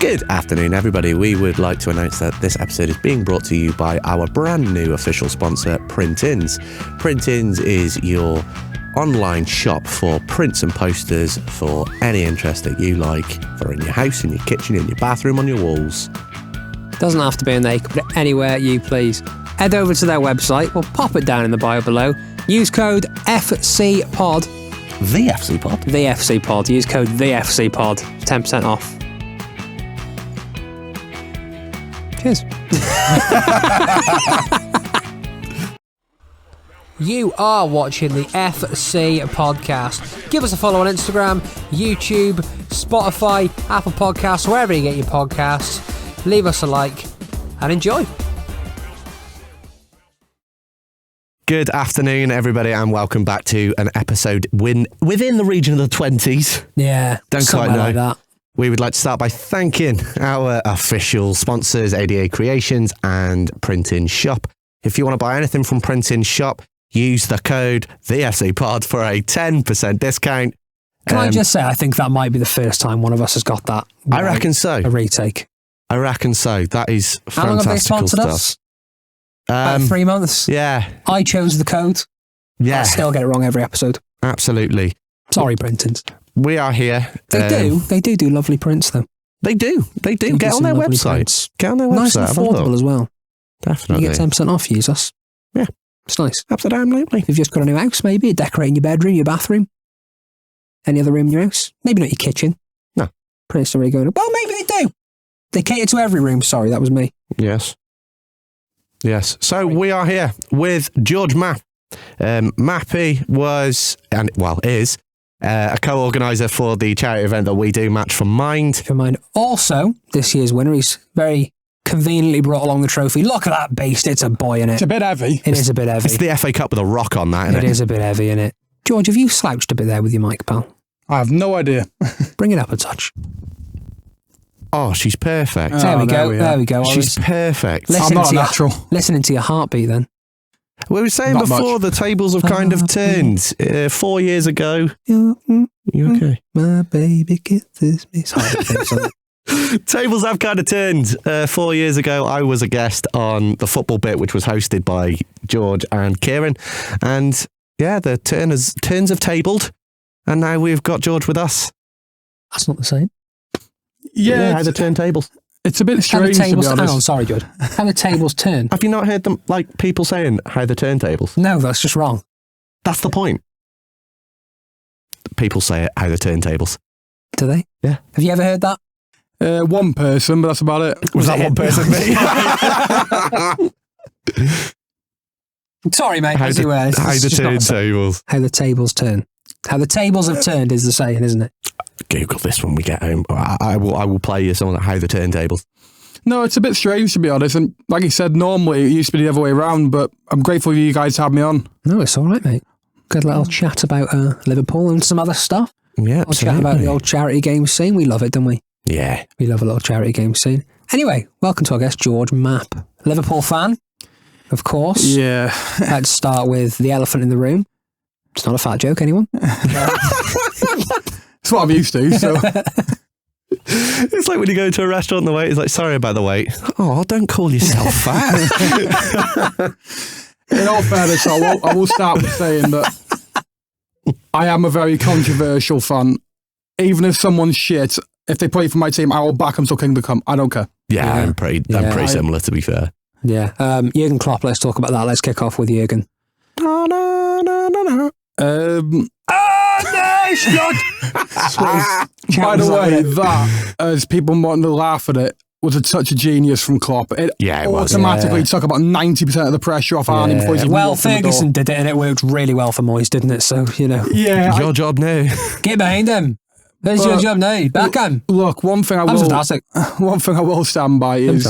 Good afternoon, everybody. We would like to announce that this episode is being brought to you by our brand new official sponsor, Print-Ins. Print-Ins is your online shop for prints and posters for any interest that you like, for in your house, in your kitchen, in your bathroom, on your walls. Doesn't have to be in there, you can put it anywhere you please. Head over to their website, we'll pop it down in the bio below. Use code FCPOD. The FC Pod? The FC Pod. Use code the FC Pod. 10% off. Cheers. You are watching the FC Podcast. Give us a follow on Instagram, YouTube, Spotify, Apple Podcasts, wherever you get your podcasts. Leave us a like and enjoy. Good afternoon, everybody, and welcome back to an episode within the region of the 20s. Yeah, don't quite know. Like that. We would like to start by thanking our official sponsors, ADA Creations and Print-In Shop. If you want to buy anything from Print-In Shop, use the code TheFCPod for a 10% discount. Can I just say, I think that might be the first time one of us has got that. I reckon so. A retake. I reckon so. That is fantastical. How long have they sponsored stuff. us? About 3 months. Yeah. I chose the code. Yeah. I still get it wrong every episode. Absolutely. Sorry, Print-Ins. We are here. They do lovely prints, though. They do. Get on their website. Prints. Get on their nice website. Nice and affordable as well. Definitely. You get 10% off, use us. Yeah. It's nice. Absolutely. If you've just got a new house, maybe, you're decorating your bedroom, your bathroom, any other room in your house. Maybe not your kitchen. No. Prints don't really go in. Well, maybe they do. They cater to every room. Sorry, that was me. Yes. So we are here with George Mapp. Mappy was, is, a co-organiser for the charity event that we do, Match for Mind. Also, this year's winner, he's very conveniently brought along the trophy. Look at that beast. It's a boy, innit? It's a bit heavy. It is a bit heavy. It's the FA Cup with a rock on that, innit? It is a bit heavy, innit? George, have you slouched a bit there with your mic, pal? I have no idea. Bring it up a touch. Oh, she's perfect. There we go. She's perfect. I'm not natural. Listening to your heartbeat then. We were saying Not before much. the tables have kind of turned 4 years ago. You okay? My baby kisses me. Sorry. Tables have kind of turned. 4 years ago, I was a guest on the football bit, which was hosted by George and Kieran. And yeah, the turns have tabled. And now we've got George with us. That's not the same. Yeah, how the turntables. It's a bit strange, to be honest. Hang on, sorry, George. How the tables turn. Have you not heard them, like, people saying how the turntables? No, that's just wrong. That's the point. People say it, how the turntables. Do they? Yeah. Have you ever heard that? One person, but that's about it. Was that one person, me? Sorry, mate. How the turntables. How the tables turn. How the tables have turned is the saying, isn't it? Google this when we get home. I will play you some of how the turntables. No, it's a bit strange, to be honest. And like you said, normally it used to be the other way around, but I'm grateful you guys had me on. No, it's all right, mate. Good little chat about Liverpool and some other stuff. Yeah, We'll chat about the old charity game scene. We love it, don't we? Yeah. We love a little charity game scene. Anyway, welcome to our guest, George Mapp. Liverpool fan, of course. Yeah. Let's start with the elephant in the room. It's not a fat joke, anyone? It's what I'm used to, so. It's like when you go to a restaurant and the waiter's like, sorry about the wait. Oh, don't call yourself fat. In all fairness, I will start with saying that I am a very controversial fan. Even if someone's shit, if they play for my team, I will back them till kingdom come. I don't care. Yeah, I'm pretty similar, to be fair. Yeah. Jurgen Klopp, let's talk about that. Let's kick off with Jurgen. No. By the way, that, as people wanting to laugh at it, was a touch of genius from Klopp. It automatically took about 90% of the pressure off Arnie before he's even walked in the door. Ferguson did it and it worked really well for Moyes, didn't it? So, you know. Yeah. Your job now. Get behind him. There's your job now. Back him. Look, one thing I will stand by is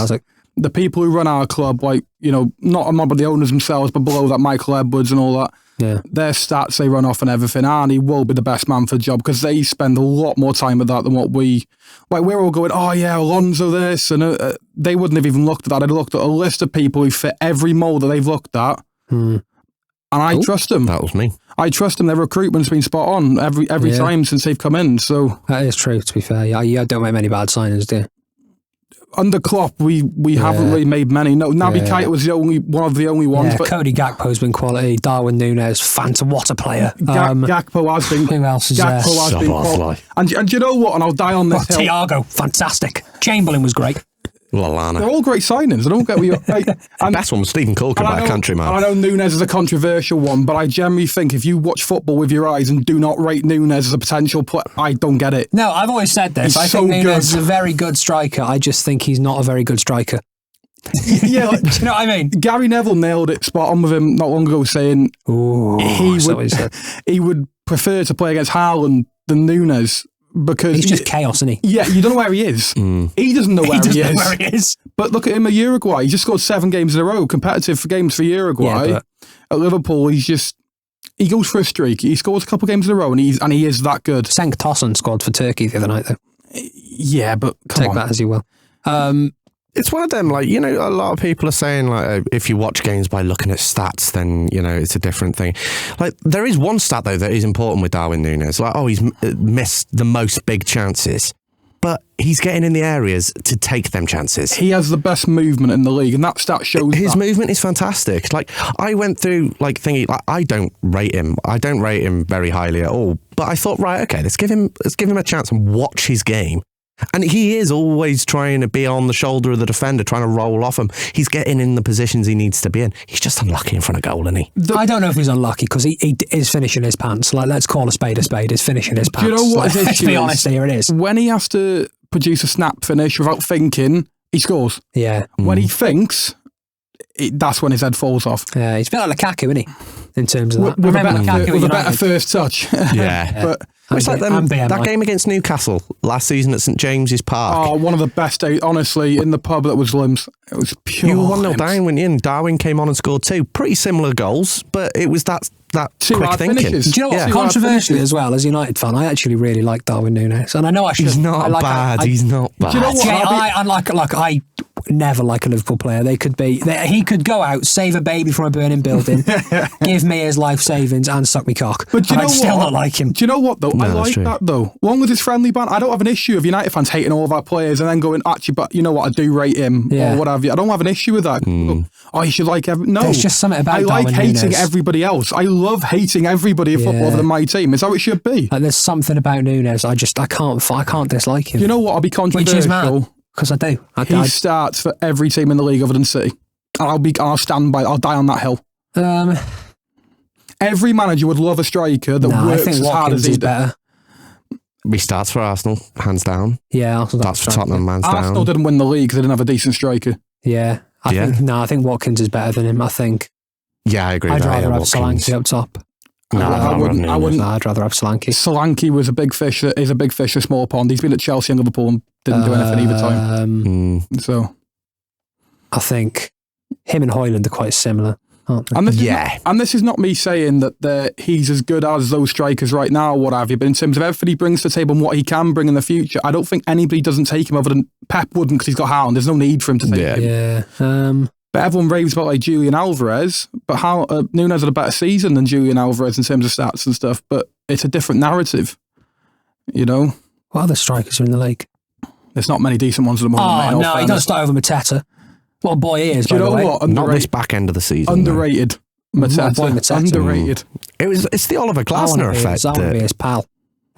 the people who run our club, like, you know, not about the owners themselves, but below that, Michael Edwards and all that. Yeah. Their stats they run off and everything. Arnie will be the best man for the job because they spend a lot more time with that than what we. Like, we're all going, oh yeah, Alonso this, and they wouldn't have even looked at that. They'd looked at a list of people who fit every mould that they've looked at, and I trust them. That was me. I trust them. Their recruitment's been spot on every time since they've come in. So that is true. To be fair, yeah, you don't make many bad signings, do you? under Klopp, we haven't really made many. No, Naby Keita was one of the only ones. Yeah, but Cody Gakpo's been quality. Darwin Núñez, what a player. Gakpo has been. Who else is there? Gakpo has been quality. And you know what? And I'll die on this hill. Thiago, fantastic. Chamberlain was great. Lallana. They're all great signings. I don't get what you're... And that's one with Stephen Corker by a country man. I know Núñez is a controversial one, but I generally think if you watch football with your eyes and do not rate Núñez as a potential player, I don't get it. No, I've always said this. I think Núñez is a very good striker. I just think he's not a very good striker. Yeah, do you know what I mean? Gary Neville nailed it spot on with him not long ago, saying he would prefer to play against Haaland than Núñez. Because he's just chaos, isn't he? Yeah, you don't know where he is. He doesn't know where he is. But look at him at Uruguay. He just scored 7 games in a row, competitive games for Uruguay. Yeah, at Liverpool, he goes for a streak. He scores a couple of games in a row, and he is that good. Cenk Tosun scored for Turkey the other night, though. Yeah, but take that as you will. It's one of them, like, you know, a lot of people are saying, like, if you watch games by looking at stats, then, you know, it's a different thing. Like, there is one stat, though, that is important with Darwin Núñez. Like, he's missed the most big chances, but he's getting in the areas to take them chances. He has the best movement in the league, and that stat shows his movement is fantastic. Like, I went through, like, thinking, like, I don't rate him very highly at all, but I thought, right, okay, let's give him a chance and watch his game. And he is always trying to be on the shoulder of the defender, trying to roll off him. He's getting in the positions he needs to be in. He's just unlucky in front of goal, isn't he? I don't know if he's unlucky, because he is finishing his pants. Like, let's call a spade a spade. He's finishing his pants. Do you know what let's be honest, here it is. When he has to produce a snap finish without thinking, he scores. Yeah. When he thinks, that's when his head falls off. Yeah, he's a bit like Lukaku, isn't he? In terms of that. With a better first touch. Yeah. But it's like that game against Newcastle last season at St James's Park. Oh, one of the best days, honestly, in the pub that was Limbs. It was pure. You were 1-0 down, weren't you? And Darwin came on and scored 2 pretty similar goals, but it was that quick thinking. Finishes. Do you know what? Controversially as well, as a United fan, I actually really like Darwin Núñez, and I know I should. He's not bad. He's not bad. Do you know what? I never like a Liverpool player. He could go out, save a baby from a burning building, give me his life savings, and suck me cock. But do you know I'd still not like him. Do you know what though? No, I like that though. One with his friendly band. I don't have an issue of United fans hating all of our players and then going, actually, but you know what? I do rate him or what have you. I don't have an issue with that. Oh, you should like no. There's just something about. I like Darwin hating Núñez. everybody else. I love hating everybody in football other than my team. It's how it should be. Like, there's something about Núñez. I can't dislike him. You know what? I'll be controversial. Which is mad, because I do. He starts for every team in the league other than City. And I'll stand by. I'll die on that hill. Every manager would love a striker that works as hard as he does. He starts for Arsenal, hands down. Yeah, Arsenal. That's for Tottenham, hands down. Arsenal didn't win the league because they didn't have a decent striker. Yeah. I think Watkins is better than him, I think. Yeah, I agree. I'd rather have Solanke up top. No, I wouldn't. I'd rather have Solanke. Solanke was a big fish. Is a big fish, a small pond. He's been at Chelsea and Liverpool and didn't do anything either time. So, I think him and Højlund are quite similar, aren't they? And this is not me saying that he's as good as those strikers right now, or what have you. But in terms of everything he brings to the table and what he can bring in the future, I don't think anybody doesn't take him other than Pep wouldn't, because he's got Haaland. There's no need for him to take him. Yeah. But everyone raves about like Julian Alvarez, but Núñez had a better season than Julian Alvarez in terms of stats and stuff. But it's a different narrative, you know. What other strikers are in the league? There's not many decent ones at the moment. Oh no, he doesn't start over Mateta. What a boy he is. Do you know what? Not this back end of the season. Underrated. Mateta. Underrated. It's the Oliver Glasner effect. I want to be his pal.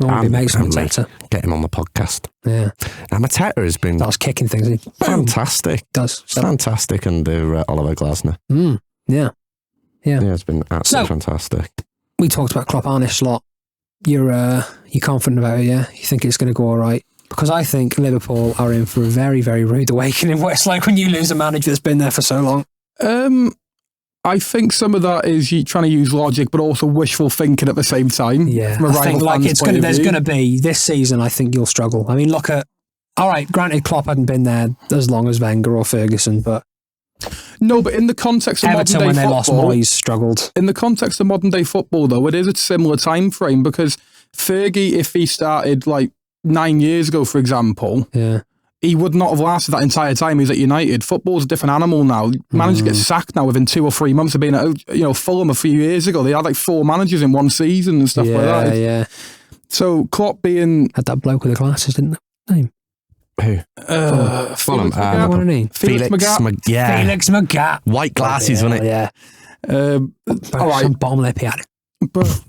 I want to be mates with Mateta. Get him on the podcast. Yeah. Now Mateta has been kicking things. Fantastic. Does fantastic under Oliver Glasner. Yeah. It's been absolutely fantastic. We talked about Klopp Arne Slot. You're confident about it, yeah? You think it's going to go all right? Because I think Liverpool are in for a very, very rude awakening. What it's like when you lose a manager that's been there for so long. I think some of that is you trying to use logic, but also wishful thinking at the same time. Yeah, I think there's going to be this season. I think you'll struggle. I mean, look at. All right, granted, Klopp hadn't been there as long as Wenger or Ferguson, but no. But in the context of Everton, modern day when they football, lost Moyes, struggled. In the context of modern day football, though, it is a similar time frame because Fergie, if he started like 9 years ago, for example, he would not have lasted that entire time he was at United. Football's a different animal now. Managers get sacked now within 2 or 3 months of being at Fulham a few years ago. They had like 4 managers in one season and stuff like that. Yeah. So Klopp being... Had that bloke with the glasses, didn't they? Who? Fulham. What do you mean? Felix Magath. Yeah. Felix Magath. White glasses, wasn't it? Yeah. All right. Some bottom lip he had. But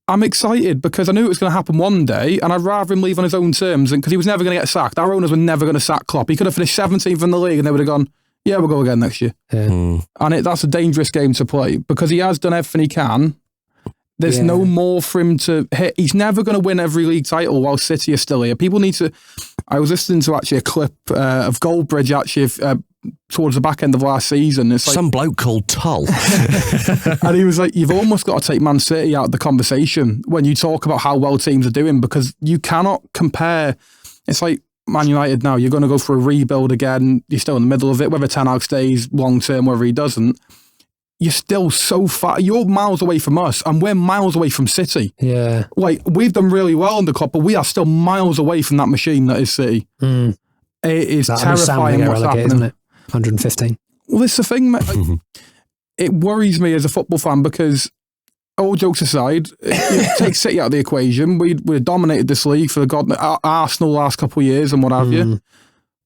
I'm excited because I knew it was going to happen one day, and I'd rather him leave on his own terms because he was never going to get sacked. Our owners were never going to sack Klopp. He could have finished 17th in the league and they would have gone, yeah, we'll go again next year. Yeah. And that's a dangerous game to play because he has done everything he can. There's no more for him to hit. He's never going to win every league title while City are still here. People need to... I was listening to actually a clip of Goldbridge actually towards the back end of last season. It's like, some bloke called Tull. and he was like, you've almost got to take Man City out of the conversation when you talk about how well teams are doing because you cannot compare. It's like Man United now. You're going to go for a rebuild again. You're still in the middle of it. Whether Ten Hag stays long term, whether he doesn't. You're still so far. You're miles away from us, and we're miles away from City. Yeah, like we've done really well in the club, but we are still miles away from that machine that is City. It is terrifying what's happening, isn't it? 115. Well, this is the thing, mate. It worries me as a football fan because, all jokes aside, take City out of the equation. We dominated this league for the Arsenal last couple of years and what have you.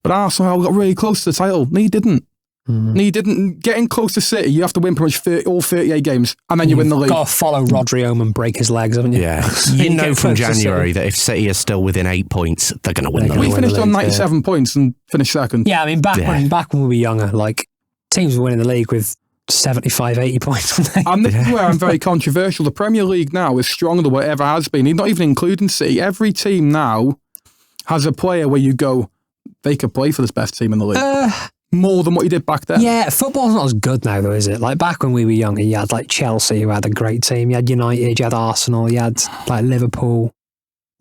But Arsenal got really close to the title. No, he didn't. No, he didn't. Getting close to City, you have to win pretty much all 38 games, and then you win the league. Got to follow Rodri home and break his legs, haven't you? Yeah. You know from January that if City are still within 8 points, they're going to win the league. We finished on 97 points and finished second. Yeah, I mean, back when we were younger, like, teams were winning the league with 75, 80 points. And this is where I'm very controversial. The Premier League now is stronger than what it ever has been. Not even including City. Every team now has a player where you go, they could play for this best team in the league. More than what you did back then. Yeah, football's not as good now, though, is it? Like, back when we were younger, you had, like, Chelsea, who had a great team. You had United, you had Arsenal, you had, like, Liverpool.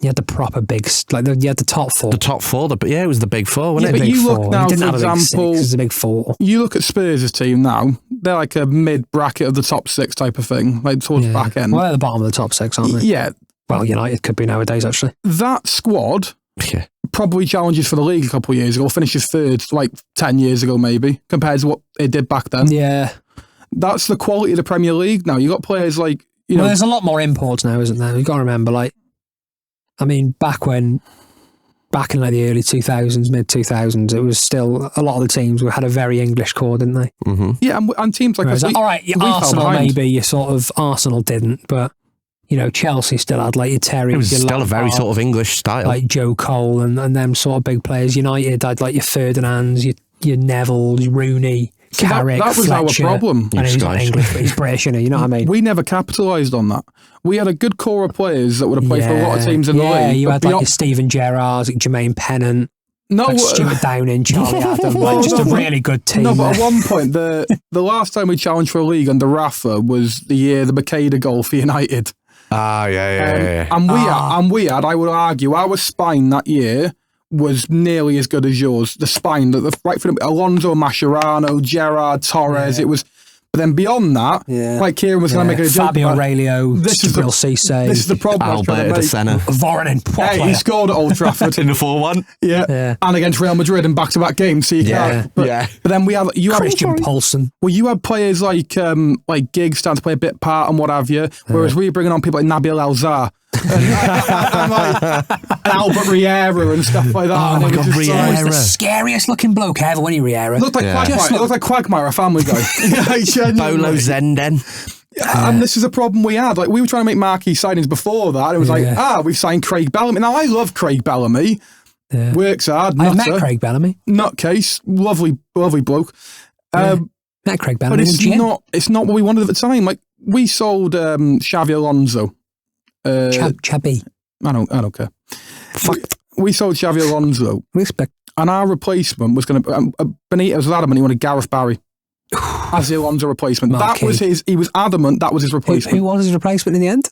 You had the proper big... Like, you had the top four. The top four, it was the big four, wasn't it? But you look now, for example... It was the big four. You look at Spurs' team now, they're like a mid-bracket of the top six type of thing, like towards the back end. Well, they're at the bottom of the top six, aren't they? Yeah. Well, United could be nowadays, actually. That squad... probably challenges for the league a couple of years ago, finishes third like 10 years ago maybe, compared to what it did back then. Yeah. That's the quality of the Premier League now. You got players like, you know... Well, there's a lot more imports now, isn't there? You've got to remember, like, I mean, back in like the early 2000s, mid-2000s, it was still, a lot of the teams had a very English core, didn't they? Yeah, and teams like... all right, Arsenal maybe, you sort of, Arsenal didn't, but... You know, Chelsea still had like your Terry. It was your still Lampard, a very sort of English style. Like Joe Cole and them sort of big players. United had like your Ferdinands, your Neville, your Rooney, Carrick, that was Fletcher, our problem. And he's not English, but he's British, you know what I mean? We never capitalised on that. We had a good core of players that would have played for a lot of teams in the league. Yeah, you had like your Steven Gerrard, like Jermaine Pennant, like Stuart Downing, Charlie Adam, like just a really good team. No, but at one point, the last time we challenged for a league under Rafa was the year the Makeda goal for United. Yeah. And we had, I would argue, our spine that year was nearly as good as yours. The spine, right from Alonso, Mascherano, Gerrard, Torres, it was... But then beyond that, like Kieran was going to make a joke Fabio Aurelio, Gibril Cisse. This is the problem. Alberto De Senna. Voronin. Hey, he scored at Old Trafford. In the 4-1. Yeah. And against Real Madrid in back-to-back games. So you can't. But then we had... Christian Poulsen. Well, you had players like Giggs starting to play a bit part and what have you, whereas we were bringing on people like Nabil El-Zar. and Albert Riera and stuff like that. Oh my God, Riera. He was the scariest looking bloke ever, wasn't he, Riera? Looked like Quagmire. It looked like Quagmire, a Family Guy. Bolo Zenden. And this is a problem we had. Like, we were trying to make marquee signings before that. It was we've signed Craig Bellamy. Now, I love Craig Bellamy. Yeah. Works hard. I met Craig Bellamy. Nutcase. Lovely bloke. Met Craig Bellamy. But it's not what we wanted at the time. Like, we sold Xavi Alonso. Chubby. I don't care. We sold Xavi Alonso. Respect. And our replacement was going to... Benitez was adamant he wanted Gareth Barry as the Alonso replacement. That was he was adamant that was his replacement. Who was his replacement in the end?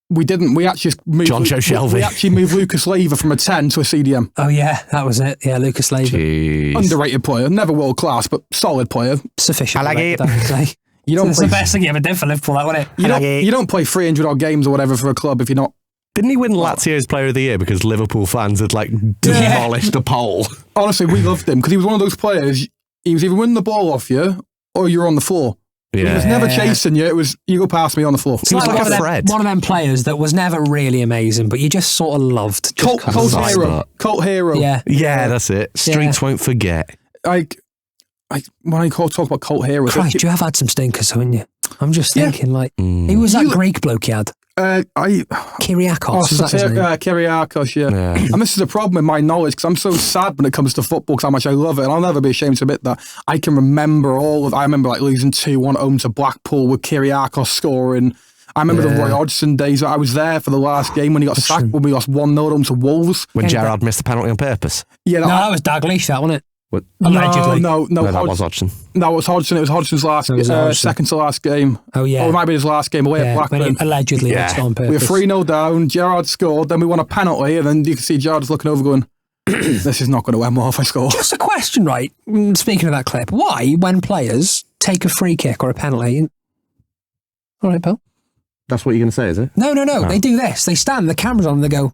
We didn't. We actually moved... Jonjo Shelvey. We actually moved Lucas Leiva from a 10 to a CDM. Oh, yeah. That was it. Yeah, Lucas Leiva. Jeez. Underrated player. Never world class, but solid player. Sufficient. I like it. I would say. It's the best thing you ever did for Liverpool, that, wasn't it? You don't play 300 odd games or whatever for a club if you're not... Didn't he win Lazio's Player of the Year because Liverpool fans had demolished a poll? Honestly, we loved him because he was one of those players, he was either winning the ball off you or you're on the floor. It was Yeah. never chasing you. It was, you go past me on the floor. He was like one a of them- Fred. One of them players that was never really amazing, but you just sort of loved. Cult Soft hero. spot. Cult hero. Yeah. Yeah, that's it. Streets won't forget. Like, when I talk about cult heroes, Christ, you have had some stinkers, haven't you? I'm just Yeah. thinking, like, who was that Greek bloke you had? Kyriakos, is that his name? Kyriakos, yeah. Yeah. And this is a problem with my knowledge because I'm so sad when it comes to football because how much I love it, and I'll never be ashamed to admit that. I can remember I remember like losing 2-1 home to Blackpool with Kyriakos scoring. I remember the Roy Hodgson days. I was there for the last game when he got sacked when we lost 1-0 home to Wolves. When Gerrard missed the penalty on purpose. Yeah, No, that was Dalglish, that wasn't it? What? Allegedly. No, that was Hodgson. That was Hodgson. It was Hodgson's second to last game. Oh, yeah. Or it might be his last game away at When Blackburn. he allegedly lost on We were purpose. 3-0 down. Gerrard scored. Then we won a penalty, and then you can see Gerrard's looking over, going, "This is not going to end well if I score." Just a question, right? Speaking of that clip, why, when players take a free kick or a penalty... All right, Bill. That's what you're going to say, is it? No. They do this. They stand, the camera's on, and they go...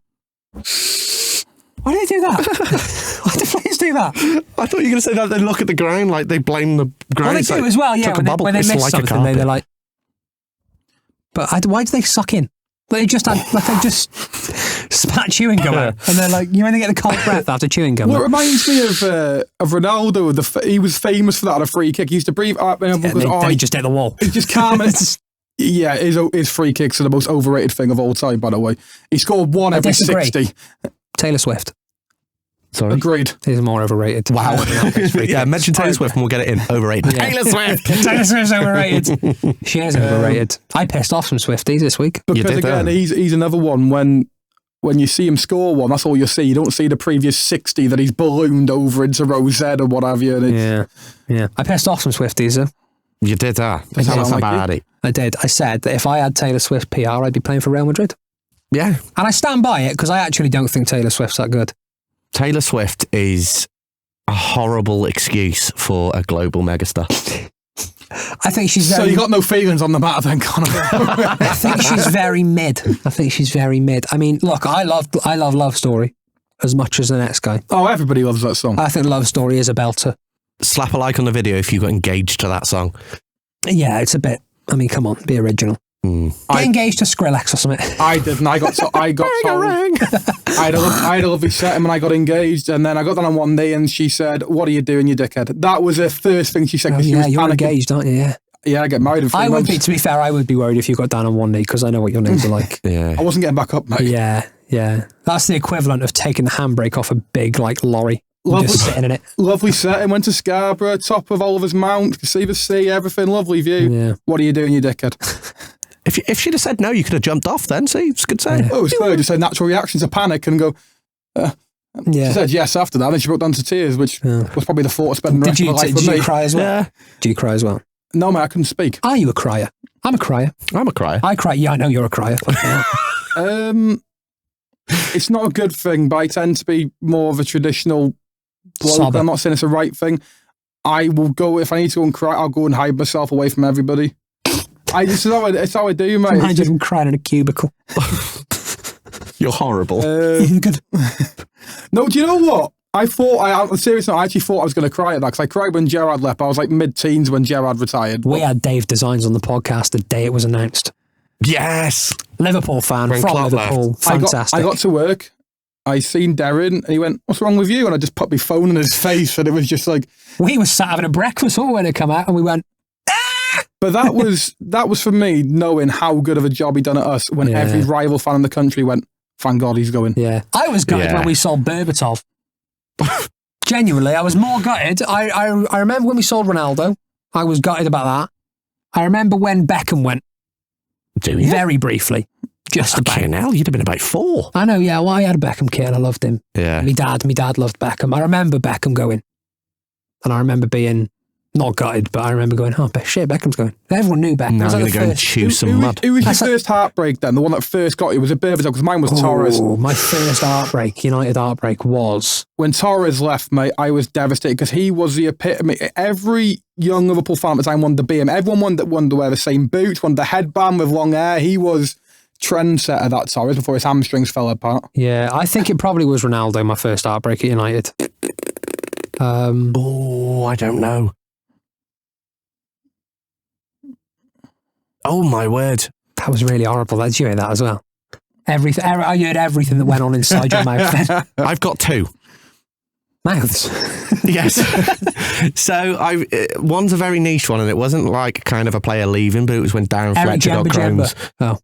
Why do they do that? Why do players do that? I thought you were going to say that they look at the ground, like they blame the ground. Well, they It's do like, as well, yeah. took a When bubble. they It's miss like a something, they're carpet. like... But why do they suck in? They just spat chewing gum out. And they're like, you only get the cold breath after chewing gum. Well, it reminds me of Ronaldo. He was famous for that on a free kick. He used to breathe out and they just hit the wall. He's just calm. Yeah, his free kicks are the most overrated thing of all time, by the way. He scored one every disagree. 60. Taylor Swift Sorry. Agreed. is more overrated. Wow. Yeah, mention Taylor Swift and we'll get it in. Overrated. Taylor Swift. Taylor Swift's overrated. She is overrated. I pissed off some Swifties this week. Because did again, that. he's another one when you see him score one, that's all you see. You don't see the previous 60 that he's ballooned over into Rosette or what have you. And Yeah. I pissed off some Swifties, though. You did that. Does Tell that us sound like about you? it. I did. I said that if I had Taylor Swift PR, I'd be playing for Real Madrid. Yeah. And I stand by it because I actually don't think Taylor Swift's that good. Taylor Swift is a horrible excuse for a global megastar. I think she's So very... you got no feelings on the matter then, Connor? I think she's very mid. I mean, look, I love Love Story as much as the next guy. Oh, everybody loves that song. I think Love Story is a belter. Slap a like on the video if you got engaged to that song. Yeah, it's a bit... I mean, come on, be original. Get engaged to Skrillex or something. I didn't. I got told. I had a lovely set when I got engaged, and then I got down on one knee, and she said, "What are you doing, you dickhead?" That was the first thing she said. Oh, She yeah, was you're panicking. engaged, aren't you? Yeah. Yeah, I get married in 3 I would months. be, to be fair, I would be worried if you got down on one knee because I know what your knees are like. Yeah. I wasn't getting back up, mate. Yeah. That's the equivalent of taking the handbrake off a big, like, lorry and Lovely. just sitting in it. Lovely setting. Went to Scarborough, top of Oliver's Mount, could see the sea, everything. Lovely view. Yeah. What are you doing, you dickhead? If she'd have said no, you could have jumped off then. See, it's a good say. Oh, it's good. Just a natural reaction to panic and go. Yeah. She said yes after that, and then she broke down to tears, which was probably the thought of spending the rest of my life Did with you me. cry as well? Yeah. Do you cry as well? No, mate, I couldn't speak. Are you a crier? I'm a crier. I'm a crier. I cry. Yeah, I know you're a crier. It's not a good thing, but I tend to be more of a traditional bloke. Sobber. I'm not saying it's the right thing. I will go, if I need to go and cry, I'll go and hide myself away from everybody. It's how I do, mate. Imagine him crying in a cubicle. You're horrible. Good. No, do you know what? I seriously, I actually thought I was going to cry at that because I cried when Gerrard left. I was like mid-teens when Gerrard retired. We had Dave Designs on the podcast the day it was announced. Yes. Liverpool fan When from Klopp Liverpool. left. Fantastic. I got to work. I seen Darren and he went, "What's wrong with you?" And I just put my phone in his face and it was just like... We were sat having a breakfast all when it came out and we went, But that was for me knowing how good of a job he done at us when every rival fan in the country went, "Thank God he's going." yeah. I was gutted when we sold Berbatov. Genuinely, I was more gutted. I remember when we sold Ronaldo. I was gutted about that. I remember when Beckham went. Do you? Very briefly. Just about. Fucking hell, you'd have been about 4. I know, yeah. Well, I had a Beckham kit and I loved him. Yeah. My dad loved Beckham. I remember Beckham going. And I remember being not gutted, but I remember going, oh, shit, Beckham's going. Everyone knew Beckham. Now It was I'm like going to go and the chew some mud. Who was your first heartbreak then? The one that first got you? Was it Berbatov? Because mine was Torres. Oh, my first United heartbreak was... When Torres left, mate, I was devastated because he was the epitome. Every young Liverpool fan at the time wanted to be him. Everyone wanted to wear the same boots, wanted the headband with long hair. He was trendsetter, that Torres, before his hamstrings fell apart. Yeah, I think it probably was Ronaldo, my first heartbreak at United. Oh, I don't know. Oh, my word. That was really horrible. Did you hear that as well? Everything. I heard everything that went on inside your mouth then. I've got 2. Mouths. Yes. So one's a very niche one, and it wasn't like kind of a player leaving, but it was when Darren Fletcher got Crohn's. Oh.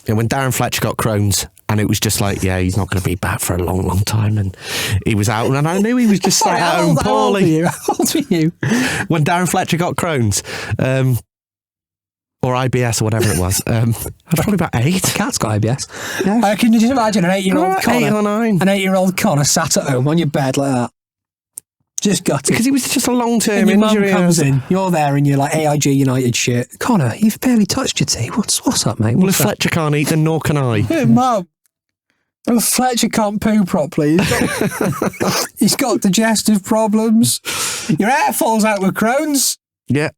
And when Darren Fletcher got Crohn's, and it was just like, yeah, he's not going to be back for a long, long time. And he was out, and I knew he was just sat at home poorly. How old are you? When Darren Fletcher got Crohn's, or IBS or whatever it was, I was probably about 8. Cat's got IBS. Yeah. Can you just imagine an 8-year-old Connor? 8 or 9. An 8-year-old Connor sat at home on your bed like that. Just got it. Because it was just a long-term and your injury. Mum comes in, you're there in your like AIG United shit. Connor, you've barely touched your tea. What's up, mate? Well, if Fletcher can't eat, then nor can I. Hey, Mum. Well, Fletcher can't poo properly. He's got digestive problems. Your hair falls out with Crohn's. Yeah.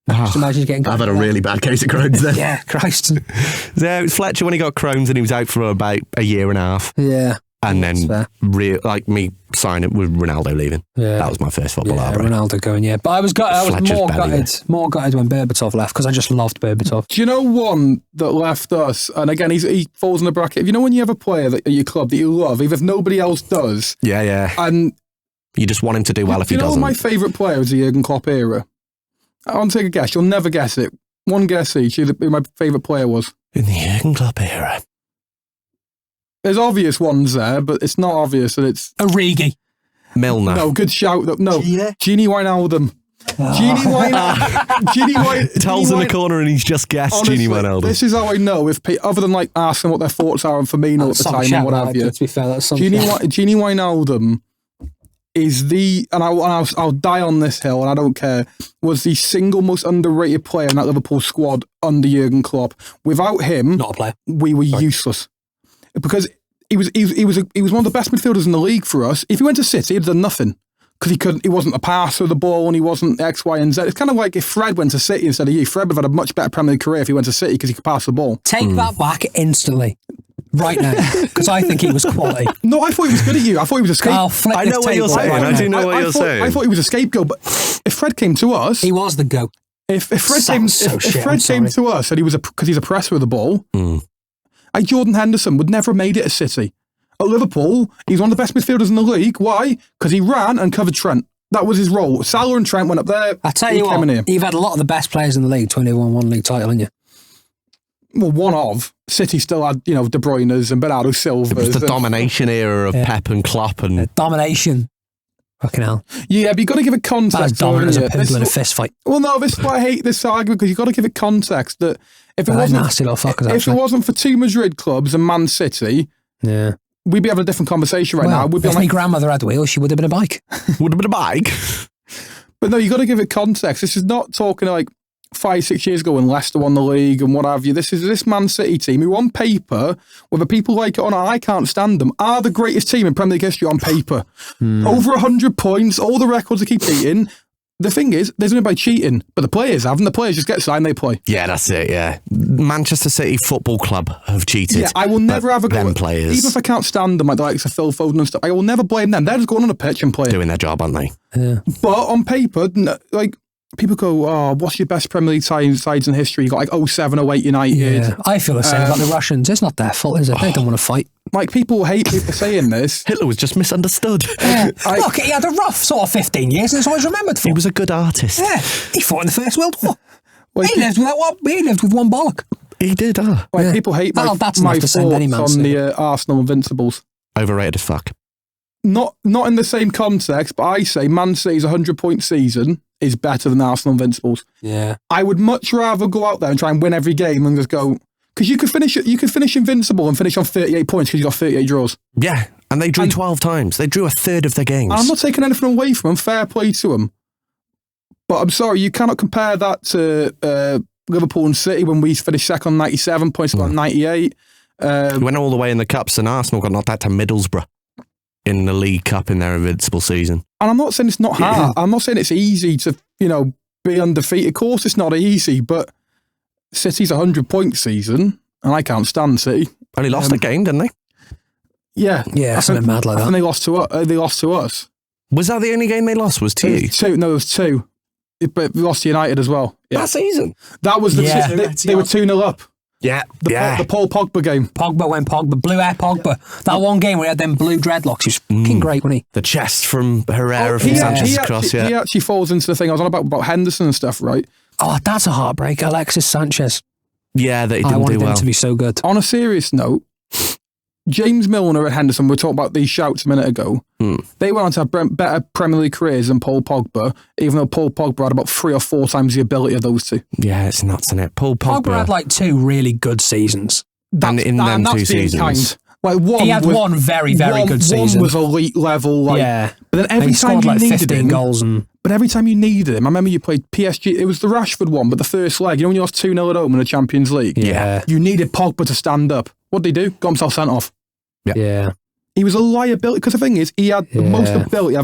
Just imagine you getting. I've had a really bad case of Crohn's then. Yeah, Christ. So it was Fletcher when he got Crohn's, and he was out for about a year and a half. Yeah. And then, like me signing with Ronaldo leaving. Yeah. That was my first football heartbreak. Ronaldo going, yeah. But I was more gutted when Berbatov left, because I just loved Berbatov. Do you know one that left us? And again, he falls in the bracket. You know when you have a player at your club that you love, even if nobody else does? Yeah. And you just want him to do well if he doesn't. You know what my favourite player was the Jurgen Klopp era? I'll take a guess. You'll never guess it. One guess each. Who my favourite player was? In the Jurgen Klopp era. There's obvious ones there, but it's not obvious that it's... Origi. Milner. No, good shout. No, Genie Wijnaldum. Oh. Genie Wijnaldum. Tells in the corner and he's just guessed Genie Wijnaldum. This is how I know, other than like asking what their thoughts are on Firmino at the time and what have you. To be fair, that's Genie Wijnaldum is and I'll die on this hill and I don't care, was the single most underrated player in that Liverpool squad under Jurgen Klopp. Without him, not a player. We were useless. Because he was one of the best midfielders in the league for us. If he went to City, he'd done nothing. Because he wasn't a passer of the ball and he wasn't X, Y, and Z. It's kind of like if Fred went to City instead of you. Fred would have had a much better Premier League career if he went to City because he could pass the ball. Take that back instantly. Right now. Because I think he was quality. No, I thought he was good at you. I thought he was a scapegoat. I know what you're saying. I do know what you're saying. I thought he was a scapegoat, but if Fred came to us... He was the goat. If Fred came to us and he was because he's a presser of the ball... Jordan Henderson would never have made it at City. At Liverpool, he's one of the best midfielders in the league. Why? Because he ran and covered Trent. That was his role. Salah and Trent went up there. I tell you what, you've had a lot of the best players in the league. 21 league title, haven't you? Well, one of. City still had, De Bruyne's and Bernardo Silva's. It was the domination era of Pep and Klopp and... domination. Fucking hell. Yeah, but you've got to give it context. That's dominant as a poodle in a fist fight. Well, no, this is why I hate this argument, because you've got to give it context that if it wasn't... nasty little fuckers, if it wasn't for 2 Madrid clubs and Man City... Yeah. We'd be having a different conversation now. We'd be if my grandmother had wheels, she would have been a bike. Would have been a bike? But no, you got to give it context. This is not talking like 5-6 years ago when Leicester won the league and what have you. This is this Man City team who on paper, whether people like it or not, I can't stand them, are the greatest team in Premier League history on paper. Over 100 points, all the records they keep beating. The thing is, there's been by cheating, but the players haven't. The players just get signed, they play. Yeah, that's it, yeah. Manchester City Football Club have cheated. Yeah, I will never have a go at players. Even if I can't stand them, like the likes of Phil Foden and stuff, I will never blame them. They're just going on a pitch and playing. Doing their job, aren't they? Yeah. But on paper, like, people go, oh, what's your best Premier League sides in history? You got like 07, 08 United. Yeah, I feel the same about the Russians. It's not their fault, is it? They don't want to fight. Like, people hate people saying this. Hitler was just misunderstood. Look, he had a rough sort of 15 years and it's always remembered for. He was a good artist. Yeah, he fought in the First World War. He lived with one bollock. He did, Like, people hate my thoughts on the Arsenal Invincibles. Overrated as fuck. Not in the same context, but I say Man City's 100-point season is better than Arsenal Invincibles. Yeah. I would much rather go out there and try and win every game and just go... Because you could finish Invincible and finish on 38 points because you got 38 draws. Yeah, and they drew 12 times. They drew a third of their games. I'm not taking anything away from them. Fair play to them. But I'm sorry, you cannot compare that to Liverpool and City when we finished second on 97 points, got 98. We went all the way in the Cups and Arsenal got knocked out to Middlesbrough in the League Cup in their Invincible season. And I'm not saying it's not hard. I'm not saying it's easy to, be undefeated. Of course it's not easy, but City's 100-point season, and I can't stand City. Only lost a game, didn't they? Yeah. Yeah, something mad like that. And they lost to us. Was that the only game they lost? Was to you? No, it was 2. But we lost to United as well. Yeah. That season. That was they were 2-0 up. Yeah. The Paul Pogba game. Pogba, blue hair Pogba. That one game where he had them blue dreadlocks, he was fucking great, wasn't he? The chest from Herrera from Sanchez across, He actually falls into the thing I was on about Henderson and stuff, right? Oh, that's a heartbreak. Alexis Sanchez. Yeah, that he I didn't wanted do well. him to be so good. On a serious note, James Milner and Henderson, we were talking about these shouts a minute ago. They went on to have better Premier League careers than Paul Pogba, even though Paul Pogba had about 3 or 4 times the ability of those two. Yeah, it's nuts, isn't it? Paul Pogba had like 2 really good seasons. And in them 2 seasons. Like he had one very, very good season. One was elite level. Like, yeah. But then every he time scored you like needed 15 him, goals. But every time you needed him, I remember you played PSG. It was the Rashford one, but the first leg. You know when you lost 2-0 at home in the Champions League? Yeah. You needed Pogba to stand up. What did he do? Got himself sent off. Yeah. He was a liability, because the thing is, he had the most ability.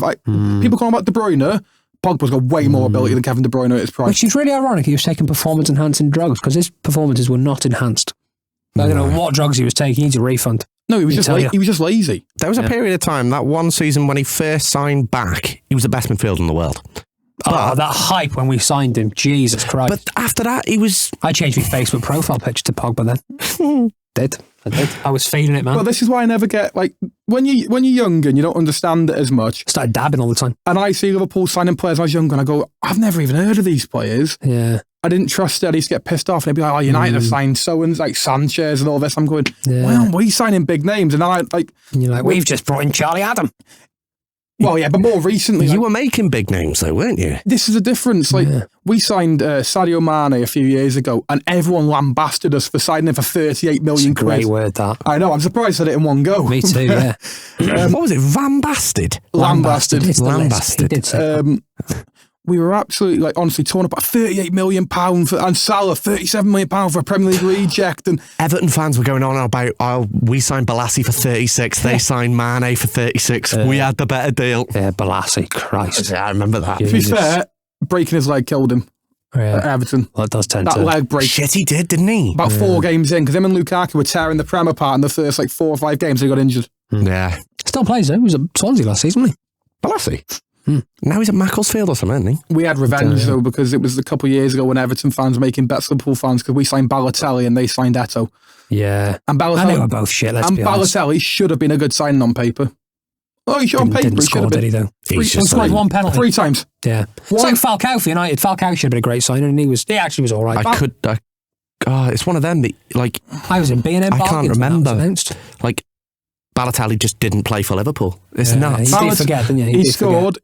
People calling about De Bruyne. Pogba's got way more ability than Kevin De Bruyne at his prime. Which is really ironic. He was taking performance-enhancing drugs because his performances were not enhanced. I don't know what drugs he was taking. He needs a refund. No, he was just lazy. There was a period of time, that one season when he first signed back, he was the best midfielder in the world. That hype when we signed him, Jesus Christ. But after that, he was... I changed my Facebook profile picture to Pogba then. I did. I was feeling it, man. Well, this is why I never get, like, when you're younger and you don't understand it as much. Started dabbing all the time. And I see Liverpool signing players when I was younger and I go, I've never even heard of these players. Yeah. I didn't trust it. I used to get pissed off and they'd be like, oh, United have signed so-and like Sanchez and all this. I'm going, why aren't we signing big names? And I like... And you're like, we've just brought in Charlie Adam. Well, yeah, but more recently... You were making big names though, weren't you? This is a difference. Like, we signed Sadio Mane a few years ago and everyone lambasted us for signing him for 38 million quid. Great word, that. I know, I'm surprised I did it in one go. Me too, yeah. What was it? Lambasted? Lambasted. It's the Lambasted. list. He did say We were absolutely, like, honestly torn up at £38 million and Salah, £37 million for a Premier League reject. And Everton fans were going on about, we signed Balassi for 36, they signed Mane for 36, we had the better deal. Yeah, Balassi, Christ. Yeah, I remember that. to be fair, breaking his leg killed him at Everton. Well, it does tend That to. leg break. Shit, he did, didn't he? About 4 games in, because him and Lukaku were tearing the Prem apart in the first, like, 4 or 5 games. They got injured. Yeah. Still plays though. He was at Swansea last season, wasn't he? Balassi? Now he's at Macclesfield or something, isn't he? We had revenge, though, because it was a couple of years ago when Everton fans were making bets Liverpool fans because we signed Balotelli and they signed Eto'o. Yeah. And I know we're both shit, let's be honest. Balotelli should have been a good signing on paper. Oh, he should on paper. Didn't He should score, have did been. he, though? He's He just scored like, 1 penalty. 3 times. Yeah. It's like Falcao for United. Falcao should have been a great signing, and he actually was all right. It's one of them that, like... I was in B&M. I can't remember. Like, Balotelli just didn't play for Liverpool. It's nuts. You did forget, didn't you? He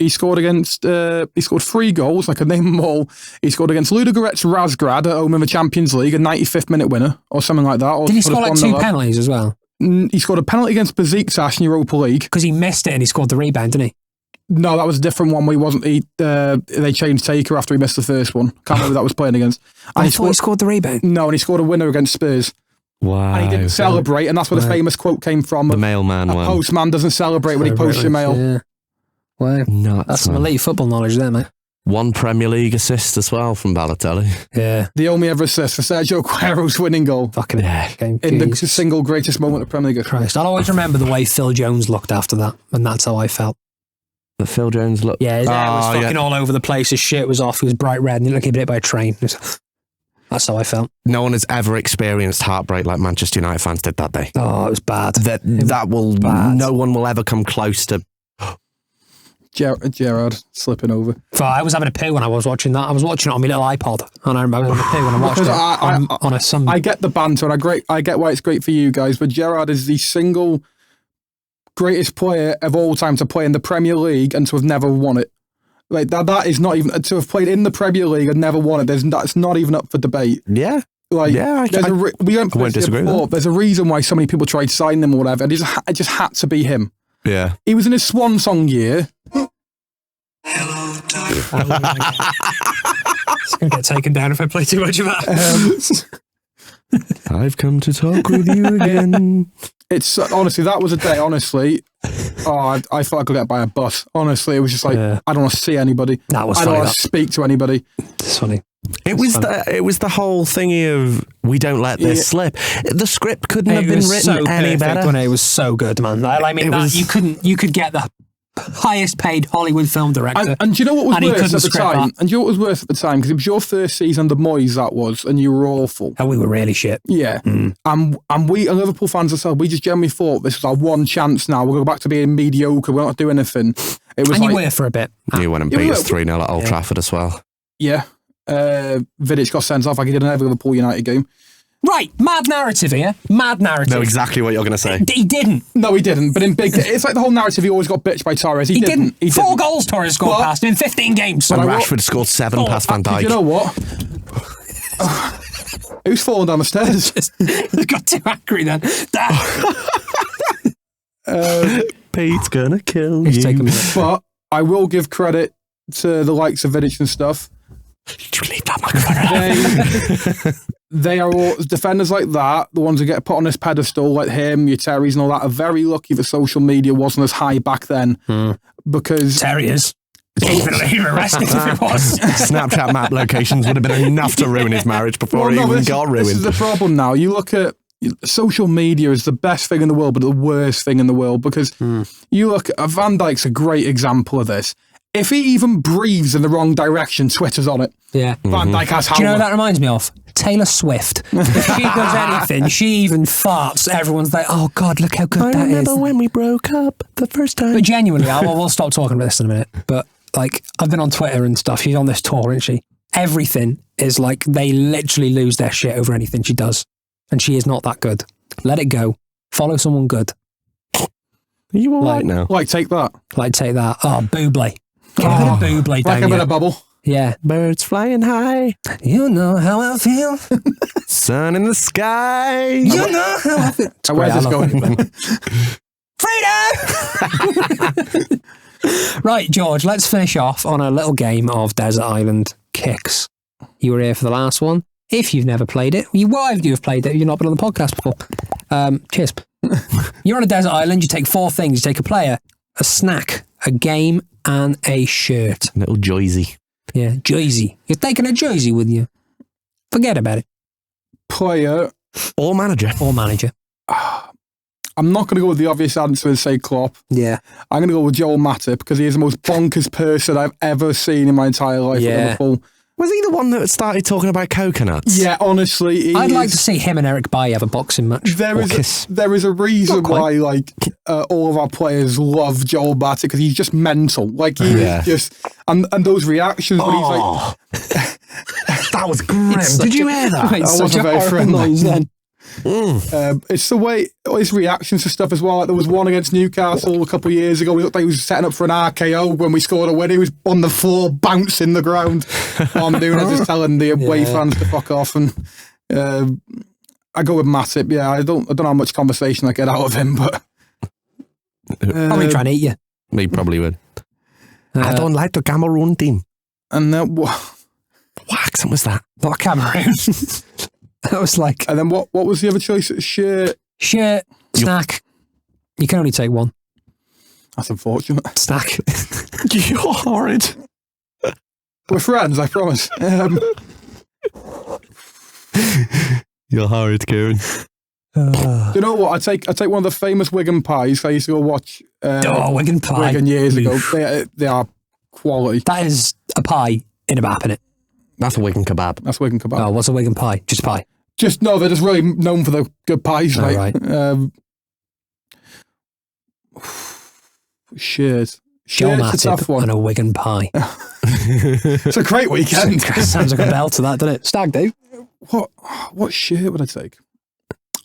scored against... he scored 3 goals, I could name them all. He scored against Ludogorets Razgrad at home in the Champions League, a 95th minute winner, or something like that. Or did he score like 2 penalties as well? He scored a penalty against Besiktas in Europa League. Because he missed it and he scored the rebound, didn't he? No, that was a different one where he wasn't... they changed taker after he missed the first one. Can't remember who that was playing against. And I thought he scored the rebound. No, and he scored a winner against Spurs. Wow. And he didn't celebrate, and that's where the famous quote came from. The mailman one. A postman doesn't celebrate when he posts your mail. Yeah. Wow. Nuts, That's some elite football knowledge there, mate. 1 Premier League assist as well from Balotelli. Yeah. The only ever assist for Sergio Aguero's winning goal. Fucking in the single greatest moment of Premier League. Christ. I'll always remember the way Phil Jones looked after that, and that's how I felt. But Phil Jones looked... Yeah, his hair was fucking all over the place. His shirt was off. He was bright red, and he looked like he'd been hit by a train. That's how I felt. No one has ever experienced heartbreak like Manchester United fans did that day. Oh, it was bad. That will... bad. No one will ever come close to... Gerrard slipping over. I was having a poo when I was watching that. I was watching it on my little iPod, and I remember having a poo when I watched it on a Sunday. I get the banter, and I get why it's great for you guys, but Gerrard is the single greatest player of all time to play in the Premier League and to have never won it. Like that is not even to have played in the Premier League and never won it. That's not even up for debate. Yeah. Like, yeah, we won't disagree with that. There's a reason why so many people tried signing him or whatever, and it just had to be him. Yeah. He was in his swan song year. Hello, darling. It's going to get taken down if I play too much of that. I've come to talk with you again. It's honestly, that was a day, honestly. I thought I could get by a bus. Honestly, it was just like, I don't want to see anybody. That was I don't want to speak to anybody. It's funny. It was the whole thingy of we don't let this slip. The script couldn't have been written any better. It was so good, man. I mean, you could get highest paid Hollywood film director. And do you know what was And he worse couldn't at the script time? that. And do you know what was worse at the time? Because it was your first season, The Moyes, that was, and you were awful. Oh, we were really shit. Yeah. And we, and Liverpool fans ourselves, we just generally thought this was our one chance now. We'll go back to being mediocre. We're not doing anything. It was And like, you were for a bit. You went and Yeah, beat we us were- 3-0 at Old Trafford as well. yeah. Vidic got sent off like he did in every Liverpool United game. Right, mad narrative here. Mad narrative. Know exactly what you're going to say. He didn't. No, he didn't. But in big, it's like the whole narrative. He always got bitched by Torres. He didn't. He 4 didn't. goals Torres scored Well- past him in 15 games. And I will- Rashford scored 7 past Van Dijk. You know what? Who's falling down the stairs? He got too angry then. Pete's going to kill He's you. taken me. But I will give credit to the likes of Vidic and stuff. You leave that microphone out. They are all defenders like that, the ones who get put on this pedestal, like him, your Terrys and all that, are very lucky that social media wasn't as high back then. Because Terriers. Even arrested if it was. Snapchat map locations would have been enough to ruin his marriage before he even got this is ruined. the problem now. You look at social media is the best thing in the world, but the worst thing in the world, because you look at Van Dijk's a great example of this. If he even breathes in the wrong direction, Twitter's on it. Yeah. Van Dijk has Do you know what Howler. that reminds me of? Taylor Swift. If she does anything, she even farts, everyone's like, oh God, look how good that is. when we broke up the first time. But genuinely, we'll stop talking about this in a minute. But like, I've been on Twitter and stuff. She's on this tour, isn't she? Everything is like, they literally lose their shit over anything she does. And she is not that good. Let it go. Follow someone good. Are you all right now? Like, take that. Like, take that. Oh, Bublé. Get a bit of Bublé Like down a bit here. of bubble. Yeah. Birds flying high, You know how I feel. sun in the sky. You know how I feel. And where's I this love going? Freedom! Right, George, let's finish off on a little game of Desert Island Kicks. You were here for the last one. If you've never played it, why would you have played it? You've not been on the podcast before. Cheers. You're on a desert island. You take 4 things. You take a player, a snack, a game, and a shirt. Little Joyzy. Yeah, jersey. You're taking a jersey with you. Forget about it. Player. Or manager. Or manager. I'm not going to go with the obvious answer and say Klopp. Yeah. I'm going to go with Joel Matip because he is the most bonkers person I've ever seen in my entire life Yeah. at Liverpool. Was he the one that started talking about coconuts? Yeah, honestly, he I'd like is- to see him and Eric Bailly have a boxing match. There Or is kiss. there is a reason Not quite. why like all of our players love Joel Matip because he's just mental. Like he Yeah. is just and those reactions when he's like That was grim. Did you hear that? It's That such wasn't a very horrible friendly. noise then. it's the way his reactions to stuff as well. Like there was one against Newcastle a couple of years ago. We looked like he was setting up for an RKO when we scored a win. He was on the floor bouncing the ground. While I'm doing it, just telling the away fans to fuck off. And I go with Matip. Yeah, I don't know how much conversation I get out of him, but Probably trying to eat you. He probably would. I don't like the Cameroon team. and then What accent was that? Not Cameroon. That was like and then what was the other choice? Shirt. shirt, snack. You can only take one. That's unfortunate. Snack. You're horrid. We're friends, I promise. You're horrid, Kieran. You know what? I take one of the famous Wigan pies. I used to go watch Wigan pie. Wigan years ago. They are quality. That is a pie in a bap, innit? That's a Wigan kebab. That's Wigan kebab. Oh, what's a Wigan pie? Just pie. Just no, they're just really known for the good pies. Oh, Like, right. Shirts. Joel Shirts a tough Matip one. and a Wigan pie. It's a great weekend. Sounds like a bell to that, doesn't it? Stag do. What shirt would I take?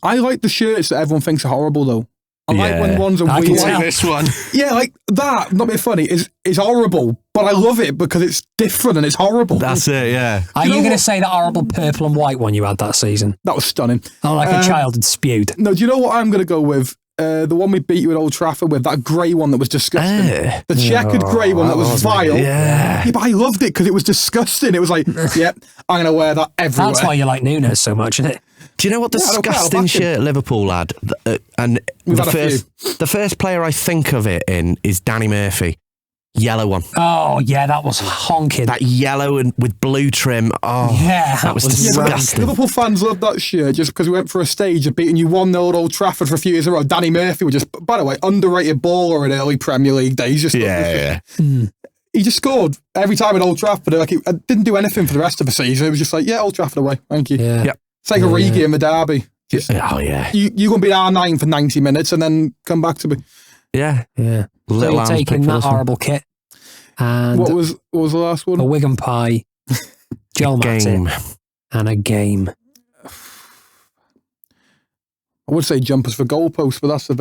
I like the shirts that everyone thinks are horrible though. I like when Yeah. ones are I can weird. tell. This one. Yeah, like that. Not being funny is horrible, but I love it because it's different and it's horrible. That's it, yeah. Are You you know going to what? say that horrible purple and white one you had that season? That was stunning. Oh, like a child had spewed. No, do you know what I'm going to go with? The one we beat you at Old Trafford with, that grey one that was disgusting. The checkered grey one that was vile. Yeah. Yeah, but I loved it because it was disgusting. It was like, yep, I'm going to wear that everywhere. That's why you like Nunes so much, isn't it? Do you know what Yeah, I don't care, I'll disgusting back him. shirt Liverpool had? And We've the had a first player I think of it in is Danny Murphy. Yellow one. Oh, yeah, that was honking. That yellow and with blue trim. Oh, Yeah, that was disgusting. Liverpool fans love that shirt just because we went for a stage of beating you 1-0 at Old Trafford for a few years in a row. Danny Murphy was just, by the way, underrated baller in early Premier League days. He just scored every time at Old Trafford. Like, he didn't do anything for the rest of the season. It was just like, yeah, Old Trafford away. Thank you. Yeah. Yep. It's like Origi in the derby. Just, Oh, yeah. you're going to be R9 for 90 minutes and then come back to me. Yeah. Yeah. So Little you're arms, taking big that fella. horrible kit and What was the last one? a Wigan pie, Joel Game. Matip, and a game. I would say jumpers for goalposts, but that's a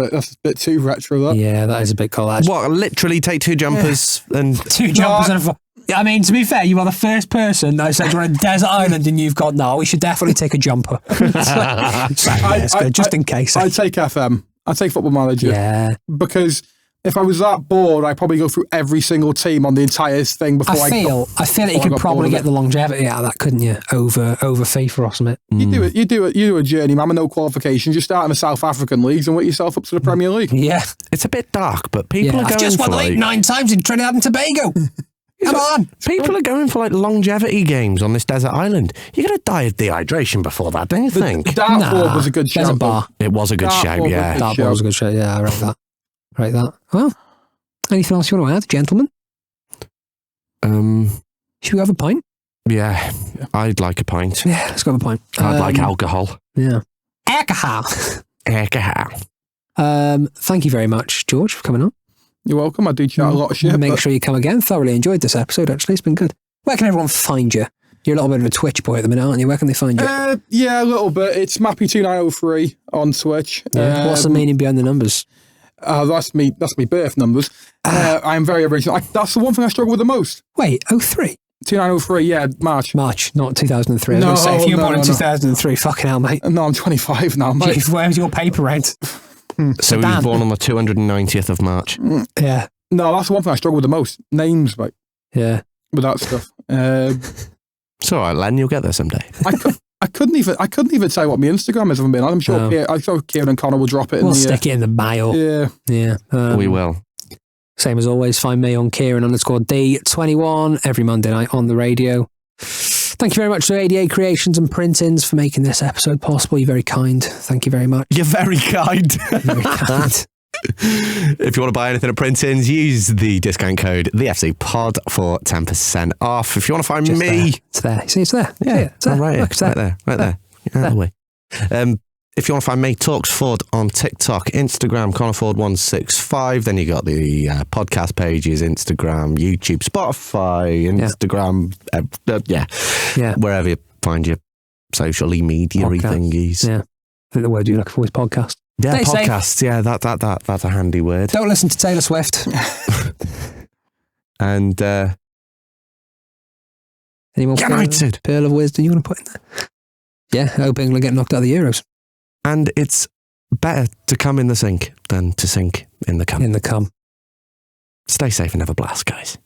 bit too retro. That. Yeah, that is a bit collage. What, literally take 2 jumpers and... 2 jumpers and I mean, to be fair, you are the first person that said you're on a desert island and you've got, no, we should definitely take a jumper. Just in case. I'd take FM. I'd take Football Manager. Yeah. Because if I was that bored, I'd probably go through every single team on the entire thing before I feel that you could probably get the longevity out of that, couldn't you? Over FIFA or something. You do a journey, man, with no qualifications. You start in the South African leagues and work yourself up to the Premier League. Yeah. It's a bit dark, but people are going I've just won for the league 9 times in Trinidad and Tobago. Come on. People are going for like longevity games on this desert island. You're going to die of dehydration before that, don't you think? Dartboard was a good shout. There's a bar. It was a good shout, yeah. Dartboard was a good show. Yeah, I rate that. Well, anything else you want to add, gentlemen? Should we have a pint? Yeah, I'd like a pint. Yeah, let's go have a pint. I'd like alcohol. Yeah. Alcohol. Thank you very much, George, for coming on. You're welcome. I do chat a lot of shit. Make sure you come again. Thoroughly enjoyed this episode, actually. It's been good. Where can everyone find you? You're a little bit of a Twitch boy at the minute, aren't you? Where can they find you? Yeah, a little bit. It's Mappy2903 on Twitch. What's the meaning behind the numbers? That's me birth numbers. I'm very original. That's the one thing I struggle with the most. Wait, 03? 2903, yeah, March, not 2003. I was No, going to say, if you were born in no. 2003, fucking hell, mate. No, I'm 25 now, mate. Jeez, where's your paper route? So he was born on the 290th of March. Yeah. No, that's the one thing I struggle with the most. Names, mate. Yeah. With that stuff. It's all right, Len. You'll get there someday. I couldn't even tell you what my Instagram is. If I'm being honest. I'm sure Kieran and Connor will drop it. We'll stick it in the bio. Yeah. Yeah. We will. Same as always, find me on Kieran_D21 every Monday night on the radio. Thank you very much to ADA Creations and Print-ins for making this episode possible. You're very kind. Thank you very much. You're very kind. Very kind. If you want to buy anything at Print-ins, use the discount code TheFCPod for 10% off. If you want to find me... There. It's there. See, it's there. Yeah, it's there. right, Look, it's right there. Get out of the way. If you want to find me, Talksford on TikTok, Instagram, Connorford165. Then you got the podcast pages, Instagram, YouTube, Spotify, Instagram, wherever you find your socially media-y thingies. Yeah. I think the word you're looking for is podcast. Yeah, Stay podcasts. safe. Yeah, that's a handy word. Don't listen to Taylor Swift. And any more United. pearl of wisdom you want to put in there? Yeah, I hope England get knocked out of the Euros. And it's better to come in the sink than to sink in the cum. In the cum. Stay safe and have a blast, guys.